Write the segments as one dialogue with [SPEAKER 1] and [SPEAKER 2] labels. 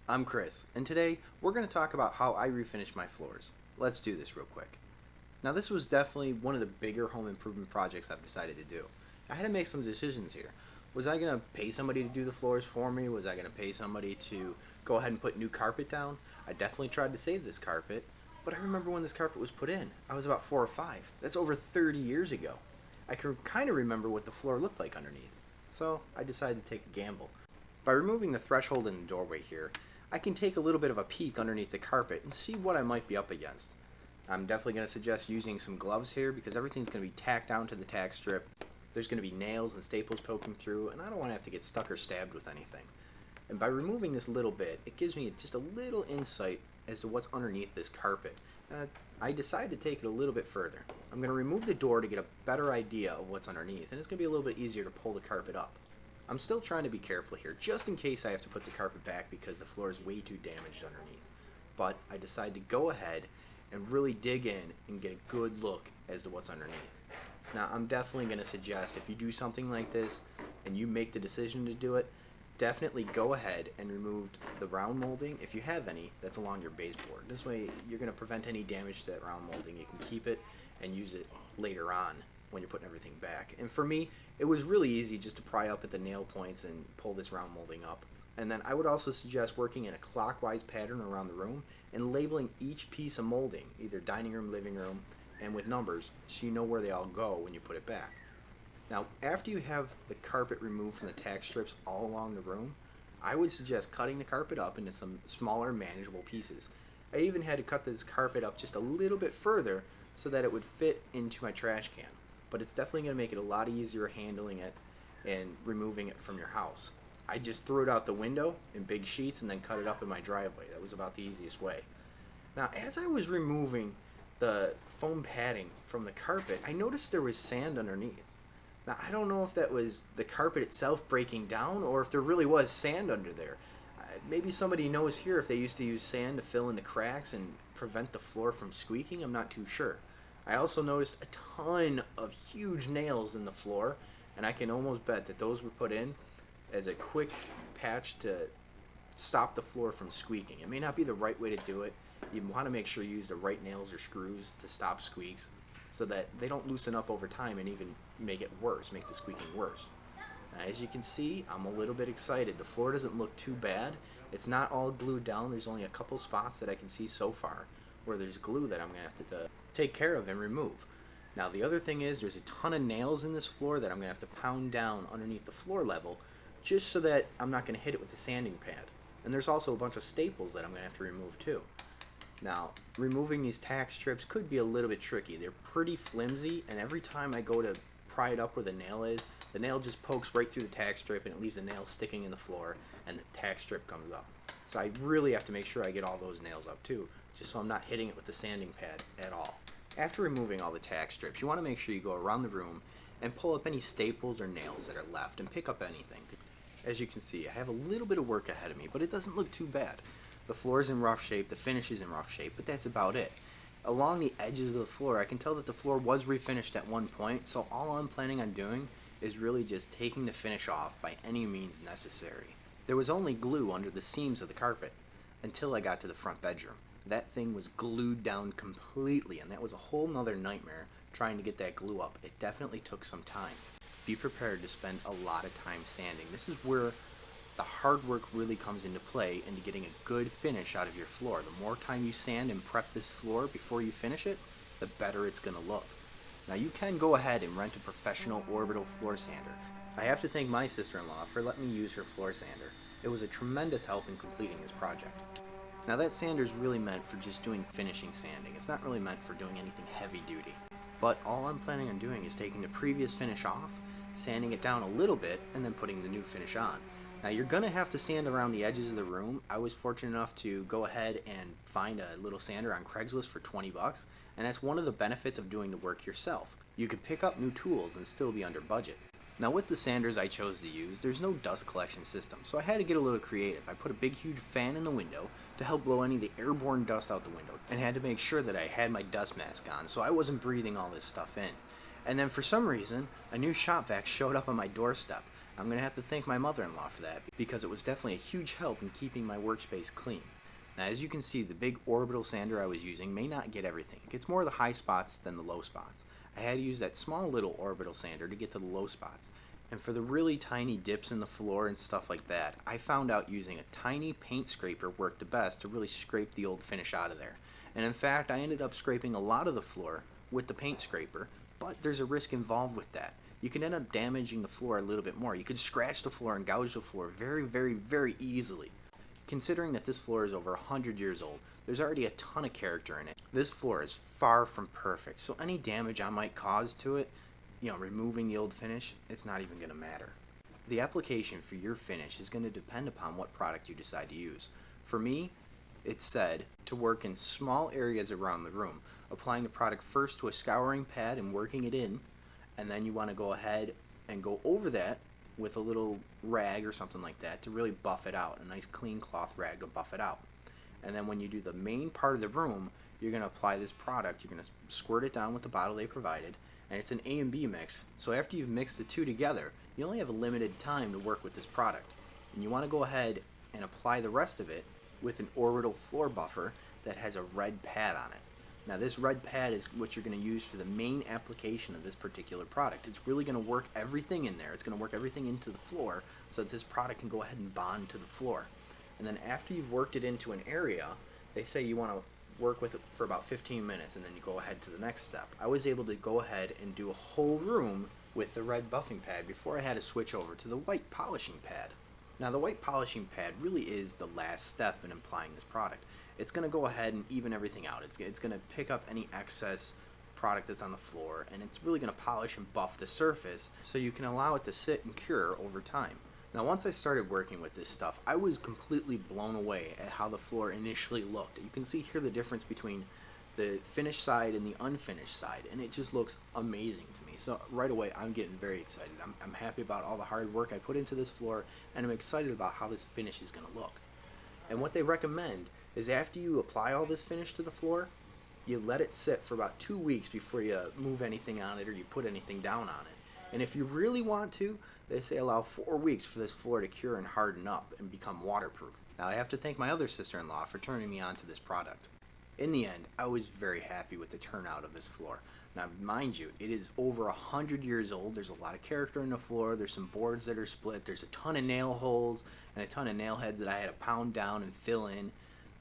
[SPEAKER 1] I'm Chris, and today we're going to talk about how I refinish my floors. Let's do this real quick. Now, this was definitely one of the bigger home improvement projects I've decided to do. I had to make some decisions here. Was I going to pay somebody to do the floors for me? Was I going to pay somebody to go ahead and put new carpet down? I definitely tried to save this carpet, but I remember when this carpet was put in. I was about 4 or 5. That's over 30 years ago. I can kind of remember what the floor looked like underneath, so I decided to take a gamble. By removing the threshold in the doorway here, I can take a little bit of a peek underneath the carpet and see what I might be up against. I'm definitely going to suggest using some gloves here because everything's going to be tacked down to the tack strip. There's going to be nails and staples poking through, and I don't want to have to get stuck or stabbed with anything. And by removing this little bit, it gives me just a little insight as to what's underneath this carpet. I decided to take it a little bit further. I'm going to remove the door to get a better idea of what's underneath, and it's going to be a little bit easier to pull the carpet up. I'm still trying to be careful here, just in case I have to put the carpet back because the floor is way too damaged underneath. But I decided to go ahead and really dig in and get a good look as to what's underneath. Now, I'm definitely going to suggest if you do something like this and you make the decision to do it, definitely go ahead and remove the round molding, if you have any, that's along your baseboard. This way, you're going to prevent any damage to that round molding. You can keep it and use it later on when you're putting everything back. And for me, it was really easy just to pry up at the nail points and pull this round molding up. And then I would also suggest working in a clockwise pattern around the room and labeling each piece of molding, either dining room, living room, and with numbers, so you know where they all go when you put it back. Now, after you have the carpet removed from the tack strips all along the room, I would suggest cutting the carpet up into some smaller, manageable pieces. I even had to cut this carpet up just a little bit further so that it would fit into my trash can. But it's definitely going to make it a lot easier handling it and removing it from your house. I just threw it out the window in big sheets and then cut it up in my driveway. That was about the easiest way. Now, as I was removing the foam padding from the carpet, I noticed there was sand underneath. Now, I don't know if that was the carpet itself breaking down or if there really was sand under there. Maybe somebody knows here if they used to use sand to fill in the cracks and prevent the floor from squeaking. I'm not too sure. I also noticed a ton of huge nails in the floor, and I can almost bet that those were put in as a quick patch to stop the floor from squeaking. It may not be the right way to do it. You want to make sure you use the right nails or screws to stop squeaks so that they don't loosen up over time and even make it worse, make the squeaking worse. Now, as you can see, I'm a little bit excited. The floor doesn't look too bad. It's not all glued down. There's only a couple spots that I can see so far where there's glue that I'm going to have to take care of and remove. Now, the other thing is there's a ton of nails in this floor that I'm going to have to pound down underneath the floor level just so that I'm not going to hit it with the sanding pad. And there's also a bunch of staples that I'm going to have to remove too. Now, removing these tack strips could be a little bit tricky. They're pretty flimsy, and every time I go to pry it up where the nail is, the nail just pokes right through the tack strip and it leaves the nail sticking in the floor and the tack strip comes up. So I really have to make sure I get all those nails up too, just so I'm not hitting it with the sanding pad at all. After removing all the tack strips, you want to make sure you go around the room and pull up any staples or nails that are left and pick up anything. As you can see, I have a little bit of work ahead of me, but it doesn't look too bad. The floor is in rough shape, the finish is in rough shape, but that's about it. Along the edges of the floor, I can tell that the floor was refinished at one point, so all I'm planning on doing is really just taking the finish off by any means necessary. There was only glue under the seams of the carpet until I got to the front bedroom. That thing was glued down completely, and that was a whole nother nightmare trying to get that glue up. It definitely took some time. Be prepared to spend a lot of time sanding. This is where the hard work really comes into play into getting a good finish out of your floor. The more time you sand and prep this floor before you finish it, the better it's going to look. Now, you can go ahead and rent a professional orbital floor sander. I have to thank my sister-in-law for letting me use her floor sander. It was a tremendous help in completing this project. Now, that sander is really meant for just doing finishing sanding. It's not really meant for doing anything heavy duty. But all I'm planning on doing is taking the previous finish off, sanding it down a little bit, and then putting the new finish on. Now, you're going to have to sand around the edges of the room. I was fortunate enough to go ahead and find a little sander on Craigslist for 20 bucks, and that's one of the benefits of doing the work yourself. You could pick up new tools and still be under budget. Now, with the sanders I chose to use, there's no dust collection system, so I had to get a little creative. I put a big huge fan in the window to help blow any of the airborne dust out the window, and had to make sure that I had my dust mask on so I wasn't breathing all this stuff in. And then for some reason, a new shop vac showed up on my doorstep. I'm going to have to thank my mother-in-law for that because it was definitely a huge help in keeping my workspace clean. Now as you can see, the big orbital sander I was using may not get everything. It gets more of the high spots than the low spots. I had to use that small little orbital sander to get to the low spots. And for the really tiny dips in the floor and stuff like that, I found out using a tiny paint scraper worked the best to really scrape the old finish out of there. And in fact, I ended up scraping a lot of the floor with the paint scraper, but there's a risk involved with that. You can end up damaging the floor a little bit more. You could scratch the floor and gouge the floor very, very, very easily. Considering that this floor is over 100 years old, there's already a ton of character in it. This floor is far from perfect, so any damage I might cause to it, removing the old finish, it's not even going to matter. The application for your finish is going to depend upon what product you decide to use. For me, it's said to work in small areas around the room, applying the product first to a scouring pad and working it in, and then you want to go ahead and go over that with a little rag or something like that to really buff it out, a nice clean cloth rag to buff it out. And then when you do the main part of the room, you're going to apply this product, you're going to squirt it down with the bottle they provided, and it's an A and B mix, so after you've mixed the two together, you only have a limited time to work with this product. And you want to go ahead and apply the rest of it with an orbital floor buffer that has a red pad on it. Now this red pad is what you're going to use for the main application of this particular product. It's really going to work everything in there. It's going to work everything into the floor so that this product can go ahead and bond to the floor. And then after you've worked it into an area, they say you want to work with it for about 15 minutes and then you go ahead to the next step. I was able to go ahead and do a whole room with the red buffing pad before I had to switch over to the white polishing pad. Now the white polishing pad really is the last step in applying this product. It's going to go ahead and even everything out. It's going to pick up any excess product that's on the floor, and it's really going to polish and buff the surface so you can allow it to sit and cure over time. Now once I started working with this stuff, I was completely blown away at how the floor initially looked. You can see here the difference between the finished side and the unfinished side, and it just looks amazing to me. So right away I'm getting very excited. I'm happy about all the hard work I put into this floor, and I'm excited about how this finish is going to look. And what they recommend is after you apply all this finish to the floor, you let it sit for about 2 weeks before you move anything on it or you put anything down on it. And if you really want to, they say allow 4 weeks for this floor to cure and harden up and become waterproof. Now I have to thank my other sister-in-law for turning me on to this product. In the end, I was very happy with the turnout of this floor. Now mind you, it is over 100 years old. There's a lot of character in the floor. There's some boards that are split. There's a ton of nail holes and a ton of nail heads that I had to pound down and fill in.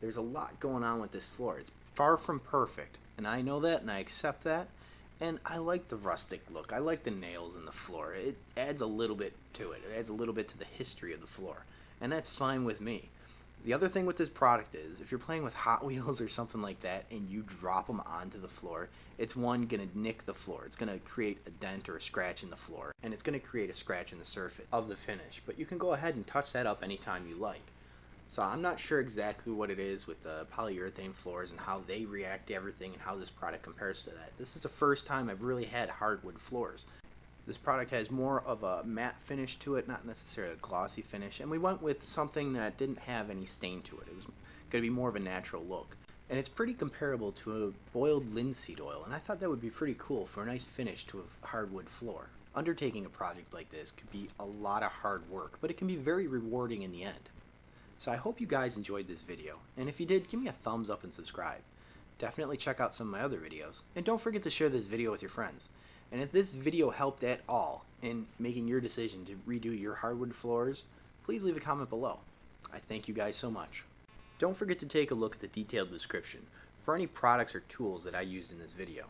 [SPEAKER 1] There's a lot going on with this floor. It's far from perfect, and I know that and I accept that, and I like the rustic look. I like the nails in the floor. It adds a little bit to it. It adds a little bit to the history of the floor, and that's fine with me. The other thing with this product is, if you're playing with Hot Wheels or something like that and you drop them onto the floor, it's going to nick the floor. It's going to create a dent or a scratch in the floor, and it's going to create a scratch in the surface of the finish. But you can go ahead and touch that up anytime you like. So I'm not sure exactly what it is with the polyurethane floors and how they react to everything and how this product compares to that. This is the first time I've really had hardwood floors. This product has more of a matte finish to it, not necessarily a glossy finish, and we went with something that didn't have any stain to it. It was going to be more of a natural look. And it's pretty comparable to a boiled linseed oil, and I thought that would be pretty cool for a nice finish to a hardwood floor. Undertaking a project like this could be a lot of hard work, but it can be very rewarding in the end. So I hope you guys enjoyed this video, and if you did, give me a thumbs up and subscribe. Definitely check out some of my other videos, and don't forget to share this video with your friends. And if this video helped at all in making your decision to redo your hardwood floors, please leave a comment below. I thank you guys so much. Don't forget to take a look at the detailed description for any products or tools that I used in this video.